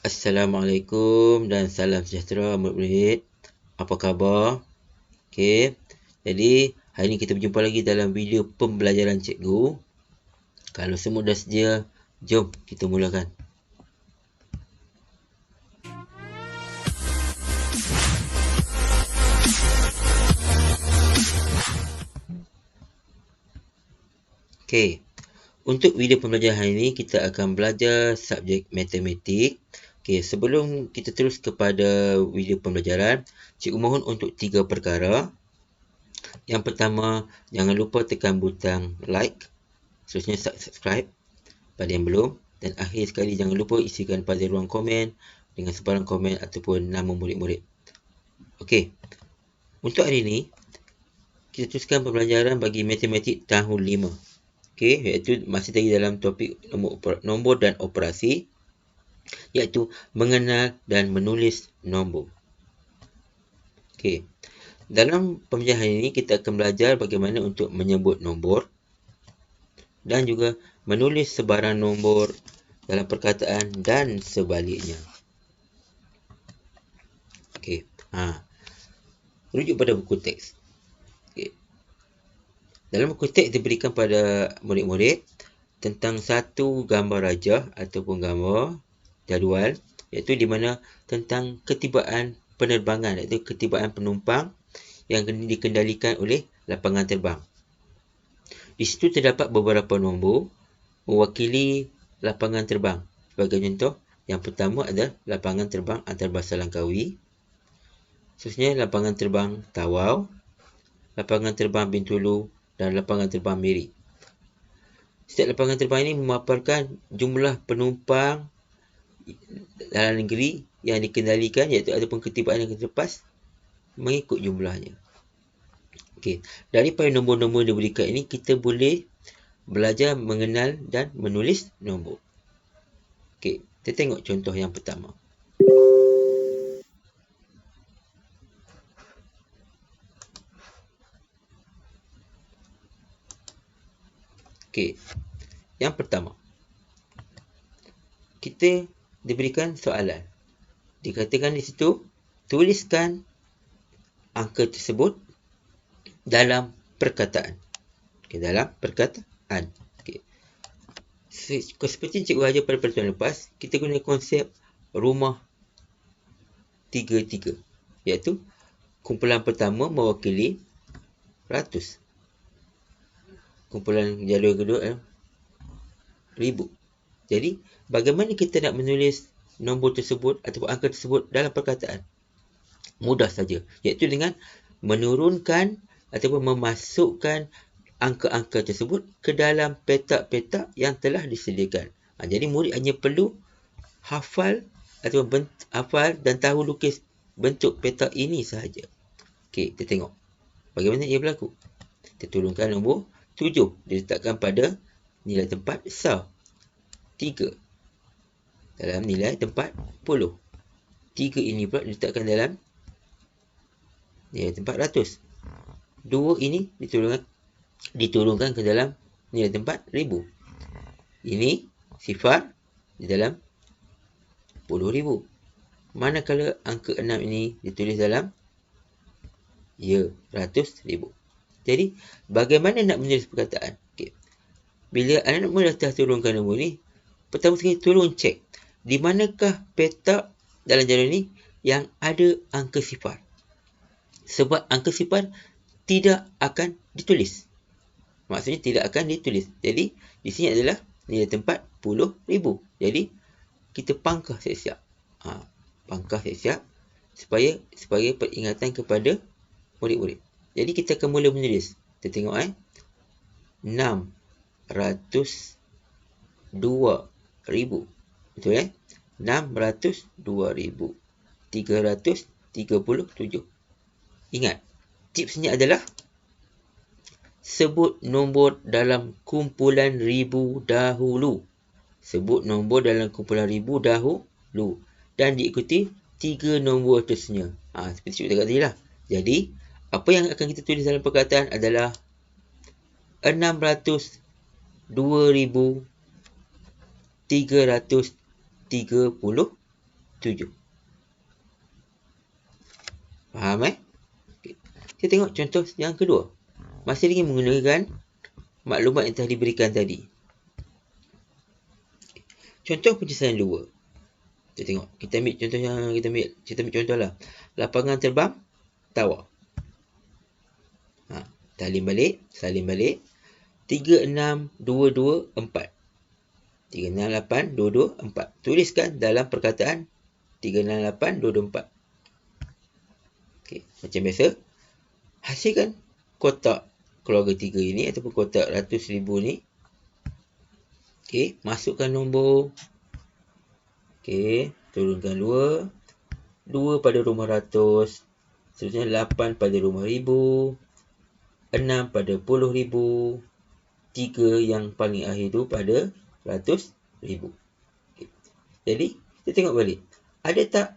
Assalamualaikum dan salam sejahtera murid-murid. Apa khabar? Okey. Jadi, hari ini kita berjumpa lagi dalam video pembelajaran cikgu. Kalau semua dah sedia, jom kita mulakan. Okey. Untuk video pembelajaran hari ini, kita akan belajar subjek matematik. Okey, sebelum kita terus kepada video pembelajaran, cikgu mohon untuk 3 perkara. Yang pertama, jangan lupa tekan butang like. Seterusnya subscribe pada yang belum. Dan akhir sekali, jangan lupa isikan pada ruang komen dengan sebarang komen ataupun nama murid-murid. Okey. Untuk hari ini, kita teruskan pembelajaran bagi matematik tahun 5. Okey, iaitu masih lagi dalam topik nombor dan operasi, iaitu mengenal dan menulis nombor. Okey. Dalam pembelajaran hari ini, kita akan belajar bagaimana untuk menyebut nombor dan juga menulis sebarang nombor dalam perkataan dan sebaliknya. Okey. Rujuk pada buku teks. Okey. Dalam buku teks diberikan pada murid-murid tentang satu gambar rajah ataupun gambar jadual, iaitu di mana tentang ketibaan penerbangan, iaitu ketibaan penumpang yang dikendalikan oleh lapangan terbang. Di situ terdapat beberapa nombor mewakili lapangan terbang. Sebagai contoh, yang pertama adalah lapangan terbang antarabangsa Langkawi. Seterusnya, lapangan terbang Tawau, lapangan terbang Bintulu dan lapangan terbang Miri. Setiap lapangan terbang ini memaparkan jumlah penumpang dalam negeri yang dikendalikan, iaitu ataupun ketibaan yang terlepas mengikut jumlahnya. Okey, daripada nombor-nombor yang diberikan ini, kita boleh belajar mengenal dan menulis nombor. Okey, kita tengok contoh yang pertama. Okey, yang pertama, kita diberikan soalan. Dikatakan di situ, tuliskan angka tersebut dalam perkataan. Okey, dalam perkataan. Okey. Seperti cikgu ajar pada pertemuan lepas, kita guna konsep rumah 3-3, iaitu kumpulan pertama mewakili ratus. Kumpulan jadual kedua ribu. Jadi, bagaimana kita nak menulis nombor tersebut ataupun angka tersebut dalam perkataan? Mudah saja, iaitu dengan menurunkan ataupun memasukkan angka-angka tersebut ke dalam petak-petak yang telah disediakan. Jadi murid hanya perlu hafal ataupun hafal dan tahu lukis bentuk petak ini sahaja. Okey, kita tengok bagaimana ia berlaku. Kita turunkan nombor 7, diletakkan pada nilai tempat besar. 3 dalam nilai tempat 10. 3 ini pula diletakkan dalam nilai tempat ratus. 2 ini diturunkan ke dalam nilai tempat ribu. Ini sifar di dalam 10,000. Manakala angka 6 ini ditulis dalam ratus ribu. Jadi, bagaimana nak menulis perkataan? Okay. Bila anak-anak mula dah turunkan nombor ni, pertama sekali tolong cek di manakah petak dalam jadual ni yang ada angka sifar. Sebab angka sifar tidak akan ditulis. Maksudnya tidak akan ditulis. Jadi, di sini adalah nilai tempat 10,000. Jadi, kita pangkah siap-siap. Pangkah siap-siap supaya peringatan kepada murid-murid. Jadi, kita akan mula menulis. Kita tengok 602,000. Betul 602,000. 337. Ingat, tipsnya adalah sebut nombor dalam kumpulan ribu dahulu. Sebut nombor dalam kumpulan ribu dahulu. Dan diikuti 3 nombor tersenya. Seperti cikgu cakap tadi lah. Jadi, apa yang akan kita tulis dalam perkataan adalah 602,337. 7. Faham Okay. Kita tengok contoh yang kedua. Masih lagi menggunakan maklumat yang telah diberikan tadi. Contoh penyelesaian 2. Kita tengok. Kita ambil contoh yang kita ambil contoh lah. Lapangan terbang Tawau. Salin balik. 3, 6, 2, 2, 4. 3, 6, 8, 2, 2, 4. Tuliskan dalam perkataan 3, 6, 8, 2, 2, 4. Okay. Macam biasa. Hasilkan kotak keluarga 3 ini ataupun kotak ratus ribu ni. Okay. Masukkan nombor. Okay. Turunkan 2. 2 pada rumah ratus. Seterusnya 8 pada rumah ribu. 6 pada puluh ribu. 3 yang paling akhir tu pada ratus ribu. Okay. Jadi, kita tengok balik. Ada tak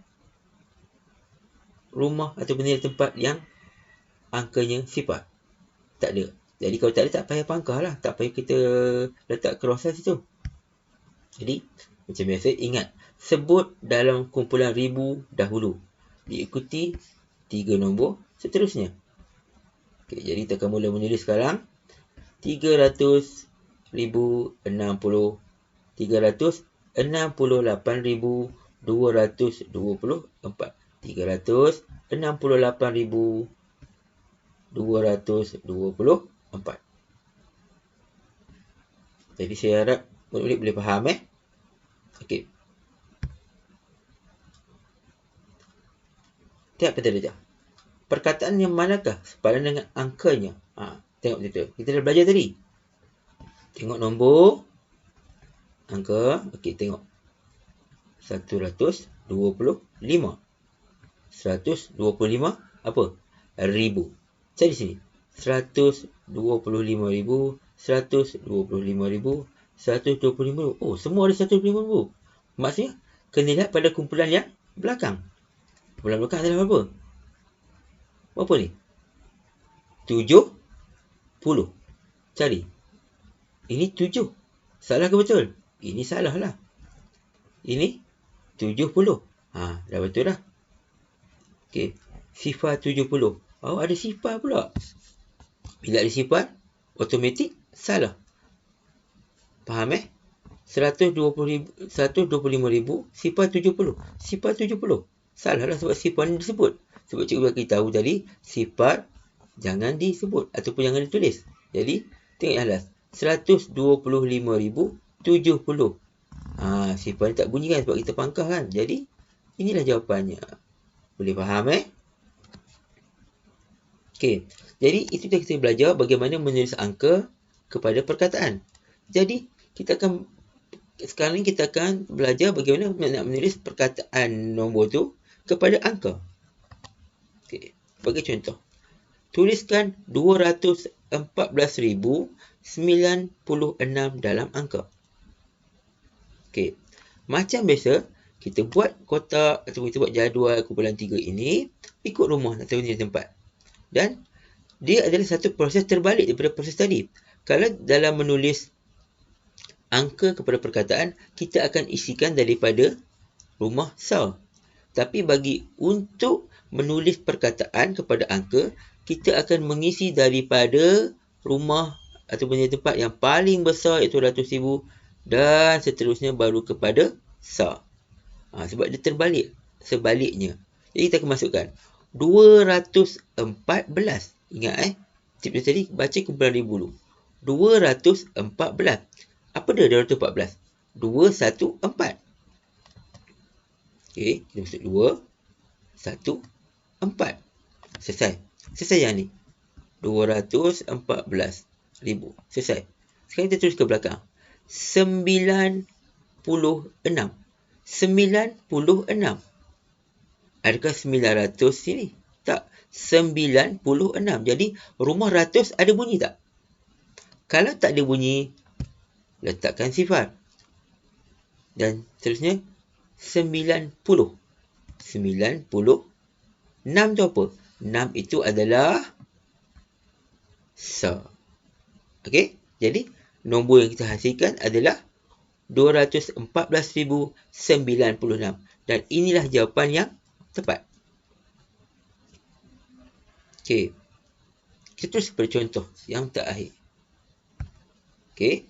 rumah atau benda tempat yang angkanya sifar? Tak ada. Jadi, kalau tak ada, tak payah pangkah lah. Tak payah kita letak crossan situ. Jadi, macam biasa, ingat. Sebut dalam kumpulan ribu dahulu. Diikuti 3 nombor seterusnya. Okay, jadi kita akan mula menulis sekarang. 368,224. 368,224. Jadi saya harap murid boleh faham Okey. Tengok pada darjah. Perkataan yang manakah sepadan dengan angkanya? Tengok kita. Kita dah belajar tadi. Tengok nombor. Angka. Okey, tengok. 125. 125 apa? Ribu. Cari sini. 125,000. 125,000. 125,000. Oh, semua ada 125,000. Maksudnya, kena lihat pada kumpulan yang belakang. Kumpulan belakang adalah apa? Berapa ni? 70. Cari. Ini 7. Salah ke betul? Ini salah lah. Ini 70. Dah betul dah. Okey. Sifar 70. Oh, ada sifar pula. Bila ada sifar, automatik salah. Faham 125,000, sifar 70. Sifar 70. Salah lah sebab sifar ni disebut. Sebab cikgu bagi tahu tadi, sifar jangan disebut ataupun jangan ditulis. Jadi, tengok alas. 125,070. Sifar ni tak bunyi kan sebab kita pangkah kan. Jadi, inilah jawapannya. Boleh faham Okey. Jadi, itu kita belajar bagaimana menulis angka kepada perkataan. Jadi, sekarang ni kita akan belajar bagaimana nak menulis perkataan nombor tu kepada angka. Okey. Bagi contoh. Tuliskan 214,096 dalam angka. Okey. Macam biasa, kita buat kotak atau kita buat jadual kumpulan 3 ini ikut rumah atau di tempat. Dan dia adalah satu proses terbalik daripada proses tadi. Kalau dalam menulis angka kepada perkataan, kita akan isikan daripada rumah sal. Tapi untuk menulis perkataan kepada angka, kita akan mengisi daripada rumah atau benda tempat yang paling besar iaitu ratus ribu dan seterusnya baru kepada sal. Sebab dia terbalik. Sebaliknya. Jadi kita akan masukkan 214. Ingat tip tadi baca kumpulan ribu dulu. 214. Apa dia 214? 214. Okey, kita masuk 214. Selesai yang ni. 214,000. Selesai. Sekarang kita terus ke belakang. 96. 96. Adakah 900 sini? Tak. 96. Jadi, rumah ratus ada bunyi tak? Kalau tak ada bunyi, letakkan sifar. Dan seterusnya, 90. 6 tu apa? 6 itu adalah sa. Okey? Jadi, nombor yang kita hasilkan adalah 214,096. Dan inilah jawapan yang tepat. Okey. Kita terus pada contoh yang terakhir. Okey.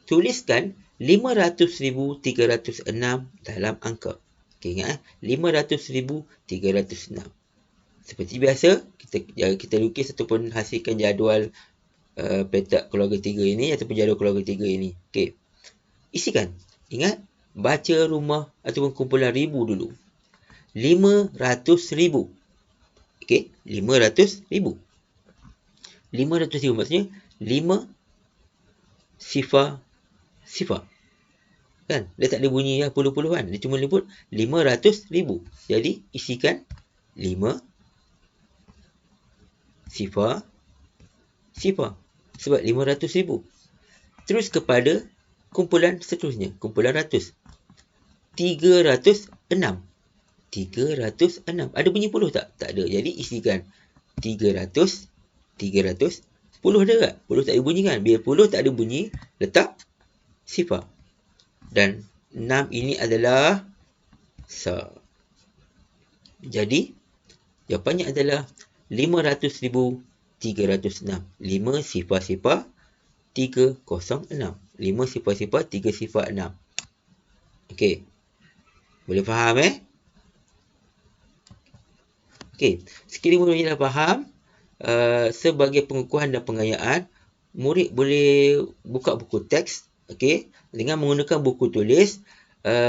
Tuliskan 500,306 dalam angka. Okey, ingat 500,306. Seperti biasa, kita lukis ataupun hasilkan jadual petak keluarga 3 ini ataupun jadual keluarga 3 ini. Okey. Isikan. Ingat, baca rumah ataupun kumpulan ribu dulu. 500,000. Okey, 500,000. 500,000 maksudnya 5 sifar. Kan? Dia tak ada bunyi puluh-puluhan. Dia cuma sebut 500,000. Jadi, isikan 5 sifar. Sebab 500,000. Terus kepada kumpulan seterusnya. Kumpulan ratus. 306. 306. Ada bunyi puluh tak? Tak ada. Jadi, isikan 300. 300. Puluh ada tak? Puluh tak ada bunyi kan? Biar puluh tak ada bunyi, letak sifar. Dan 6 ini adalah sa. Jadi, jawapannya adalah 500,306. 5 sifar 306. 5 sifar 306. Okey. Boleh faham Okey. Sekiranya murid dah faham, sebagai pengukuhan dan pengayaan, murid boleh buka buku teks, okey, dengan menggunakan buku tulis.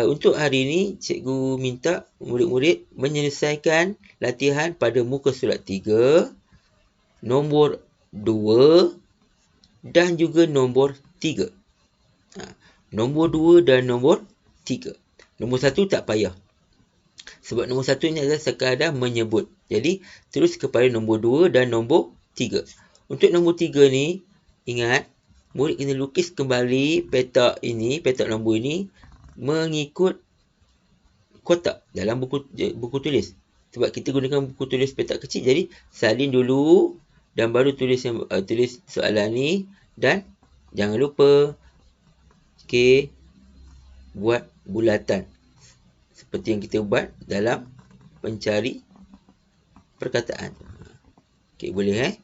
Untuk hari ini, cikgu minta murid-murid menyelesaikan latihan pada muka surat 3, nombor 2 dan juga nombor 3. Nombor 2 dan nombor 3. Nombor 1 tak payah. Sebab nombor 1 ini adalah sekadar menyebut. Jadi, terus kepada nombor 2 dan nombor 3. Untuk nombor 3 ni, ingat, murid kena lukis kembali petak nombor ini, mengikut kotak dalam buku tulis. Sebab kita gunakan buku tulis petak kecil, jadi salin dulu dan baru tulis soalan ni. Dan jangan lupa, buat bulatan. Seperti yang kita buat dalam pencari perkataan. Boleh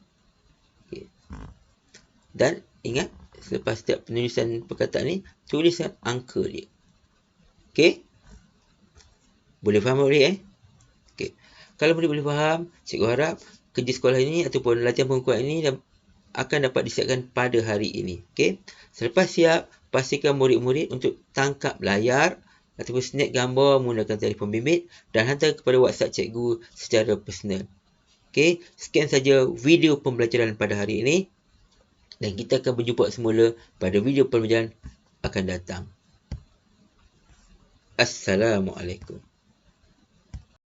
Dan ingat, selepas setiap penulisan perkataan ni, tuliskan angka dia. Boleh faham murid Kalau murid boleh faham, cikgu harap kerja sekolah ini ataupun latihan pengukuhan ini akan dapat disiapkan pada hari ini. Selepas siap, pastikan murid-murid untuk tangkap layar ataupun snap gambar menggunakan telefon bimbit dan hantar kepada WhatsApp cikgu secara personal. Sekian saja video pembelajaran pada hari ini dan kita akan berjumpa semula pada video pembelajaran akan datang. Assalamualaikum.